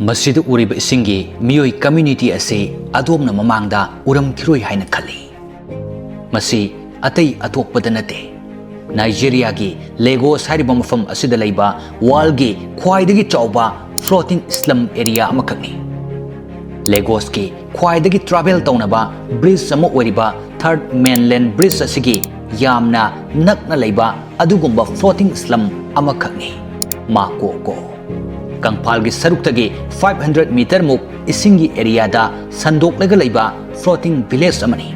मस्जिद उरिब इसिंगी मियोई कम्युनिटी असे अदोमना ममांगदा उरम खिरोई हाइना खली मसी अतई अतोपद नते नाइजेरिया की लेगोस हारिबा मफम असिदा लैबा वर्ल्ड की ख्वाइदगी चौबा फ्लोटिंग स्लम एरिया अमखकनी लेगोस की ख्वाइदगी ट्रैवल तौनबा ब्रिज अमा ओरिबा थर्ड मेनलैंड ब्रिज असिगी यामना नकना लैबा अदुगुंबा फ्लोटिंग स्लम अमखकनी माकोको कंगफाल की सरुक्तगी 500 मीटर मुक इसिंगी एरिया दा संदोक्लगा लैबा फ्लोटिंग विलेज अमनी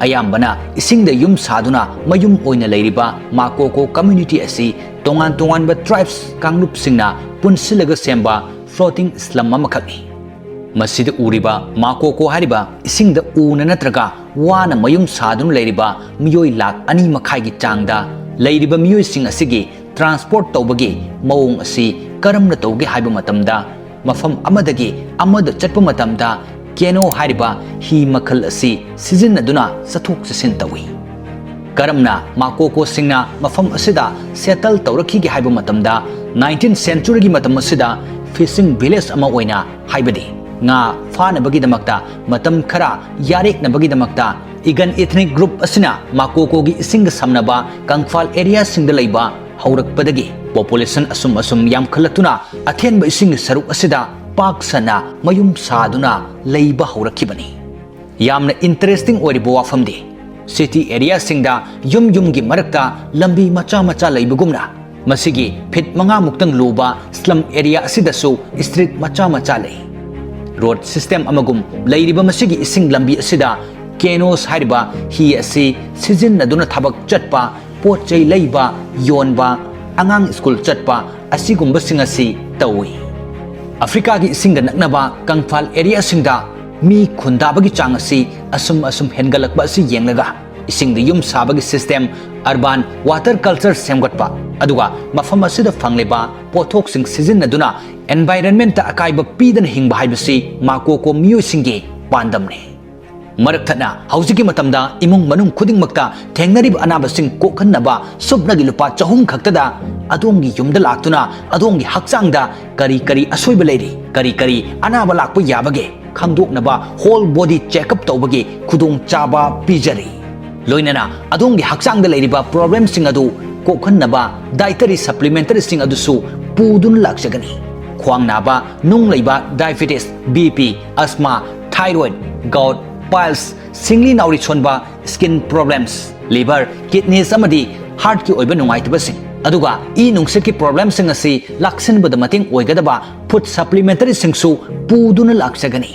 अयाम्बना इसिंगदा युम सादुना मयुम ओइना लैरिबा माकोको कम्युनिटी असी तोंगान तोंगानबा ट्राइब्स कांगलुप सिंगना पुनसिलगा सेंबा फ्लोटिंग स्लम अमखकनी मसिद उरिबा माकोको हारिबा इसिंगदा ऊना नत्रगा वाना मयुम सादुना लैरिबा मियोई लाख अनि मखाइगी चांगदा लैरिबा मियोई सिंग असिगी ट्रांसपोर्ट तौबगी मौंग असी करमना तौगे हाइबा मतमदा मफम अमदगी अमद चटपा मतमदा केनो हारिबा ही मखल असी सिजिन्नदुना सथोक ससिन तौई करमना माकोको सिंगना मफम असिदा सेटल तौरखीगे हाइबा मतमदा 19th सेंचुरी की मतम असिदा फिशिंग विलेज अमा ओइना हाइबदी nga फानबगीदमक्ता मतम खरा यारेकनबगीदमक्ता इगन इथनिक ग्रुप असना माकोको की इसिंग समनबा कंगफाल एरिया सिंगदा लैबा हौरकपदगी पॉपुलेशन असुम असुम याम खलक्तुना अथेनब इसिंग सरुक असिदा पाकसना मयुम सादुना लैबा हौरखिबनी यामना इंटरेस्टिंग ओरिबो वाफमदी सिटी एरिया सिंगदा युम युम की मरक्ता लंबी मचा मचा लैबगुमना मसिगी फिट मंगा मुक्तंग लुबा स्लम एरिया असिदसु स्ट्रीट मचा मचा लै रोड सिस्टम अमगुम लैरिबा मसिगी इसिंग लंबी असिदा केनोस हारिबा ही असि सिजिन्नदुना थबक चटपा पोचै लैबा योनबा अंगांग स्कूल चटपा असिगुंबा सिंग असि तौई अफ्रीका की इसिंग नकनबा कंगफाल एरिया सिंगदा मी खुंदाबगी चांग असि असुम असुम हेनगलकबा असि येंगलगा इसिंग युम साबगी सिस्टम अर्बन वाटर कल्चर सेमगटपा अदुगा मफम असिदा फंगलेबा पोथोक सिंग सिजिन्नदुना एनवायरनमेंट अकाइबा पीदन हिंगबा हाइबसि माकोको मियोइसिंगे पांदमने मरक्थना हौजिकी मतमदा इमुंग मनुंग खुदिंगमक्ता थेंगनरिब अनाबसिंग कोखन्नबा सुबनगी लुपा चहुम खक्तदा अदोंगी युमदा लाक्तुना अदोंगी हक्चांगदा करी करी असोइबा लैरि करी करी अनाबा लाक्पा याबगे खंगदोकनबा होल बॉडी चेकअप तौबगे खुदोंग चाबा पीजरी लोइनना अदोंगी हक्चांगदा लैरिबा प्रॉब्लम सिंग अदु कोखन्नबा डाइटरी सप्लीमेंटरी सिंग अदुसु पुदुन लाक्चगनी ख्वांग नाबा नुंग लैबा diabetes BP asthma thyroid gout piles सिंगली नाउरी छोनबा स्किन प्रॉब्लम्स लिवर किडनीस अमदी हार्ट की ओइबा नुंगाइतबसिंग अदुगा ई नुंगसे की प्रॉब्लम सिंग असि लाक्सनबद मतिंग ओइगदबा फूड सप्लीमेंटरी सिंगसु पुदुन लाक्सगनी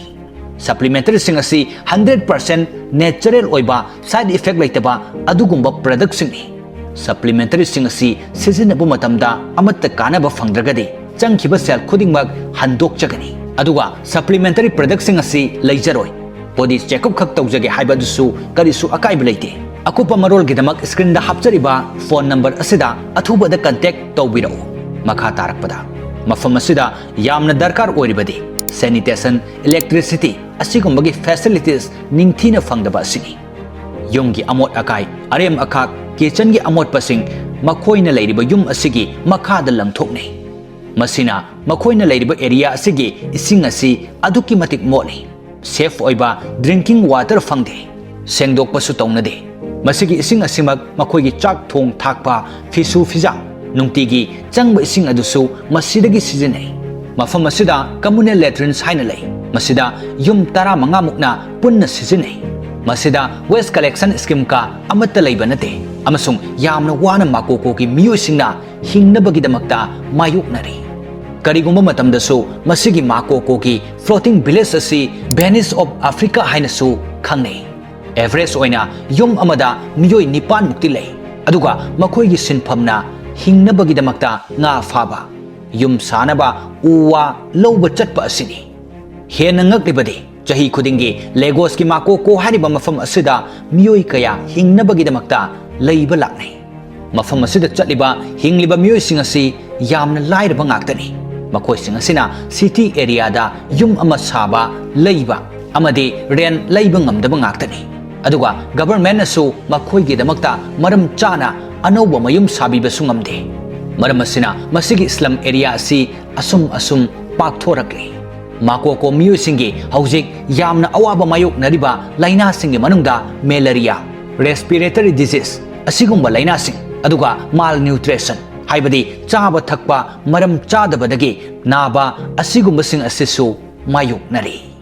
सप्लीमेंटरी सिंग असि 100% नेचुरल ओइबा साइड इफेक्ट लैतबा अदुगुंबा प्रोडक्ट सिंगनी सप्लीमेंटरी सिंग असि सिजिनबु मतमदा अमत्त कानबा फंगद्रगदि चंखिबा सेल खुदिंगमक हंदोकचगनी अदुगा सप्लीमेंटरी प्रोडक्ट सिंग असि लैजरोय बॉडी चेकअप खक तौजगे हाइबदुसु करिसु अकाइब लैते अकुपा मरोल गिदमक स्क्रीन दा हापचरिबा फोन नंबर असिदा अथुबदा कांटेक्ट तौबिरो मखा तारकपदा मफम असिदा यामना दरकार ओरिबदि सैनिटेशन इलेक्ट्रिसिटी असिगुंबगी फैसिलिटीज निंगथीना फंगदबा असिनी युमगी अमोट अकाई अरेम अखाक किचन की अमोट पसिंग मखोइना लैरिबा युम असिगी मखादा लंगथोकने मसिना मखोइना लैरिबा एरिया असिगी इसिंग असि अदुकी मतिक मोटनी सेफ ओइबा ड्रिंकिंग वाटर फंगदे सेंगदोकपसु तौनदे मसिगी इसिंग असिमक मखोइगी चाक थोंग थाकपा फिसु फिजा नुंगतिगी चंगबा इसिंग अदुसु मसिदगी सिजिनै मफम असिदा कम्युनल लेट्रिन्स हाइना लै मसिदा युम 15 मुक्ना पुन्ना सिजिनै मसिदा वेस्ट कलेक्शन स्कीम का अमत्त लैबा नते अमसुंग यामना वाना माकोको की मियोइसिंगना हिंगनबगीदमक्ता मायोकनरी करिगुंबा मतमदसु मसिगी माकोको की फ्लोटिंग विलेज असि वेनिस ऑफ अफ्रीका हाइनसु खंगनै एवरेज ओइना युम अमदा मियोइ 9 मुक्ति लै अदुगा मखोइगी सिनफमना हिंगनबगीदमक्ता nga फाबा युम सानबा उवा लौबा चटपा असिनी हेन ngaklibadi chahi khudingi लेगोस की माकोको हारिबा मफम असिदा मियोइ कया हिंगनबगीदमक्ता लैबा लाक्नै मफम असिदा चटलिबा हिंगलिबा मियोइसिंग असि यामना लाइरबा ngaktani मखोइसिंग असिना सिटी एरिया दा युम अमा साबा लैबा अमदि रेन लैबा ngamdaba ngaktani अदुगा गवर्नमेंट असु मखोइगीदमक्ता मरम चाना अनौबा मयुम साबिबसु ngamde मरम असिना मसिगी स्लम एरिया असि assume पाकथोरक्ली Makoko miyusingi haujik yamna awaba mayoknariba lainasinggi manungda malaria, respiratory disease asigumba lainasing aduga malnutrition haibadi chaba thakpa maram chadabadagi naba asigumbasing asisu mayoknari.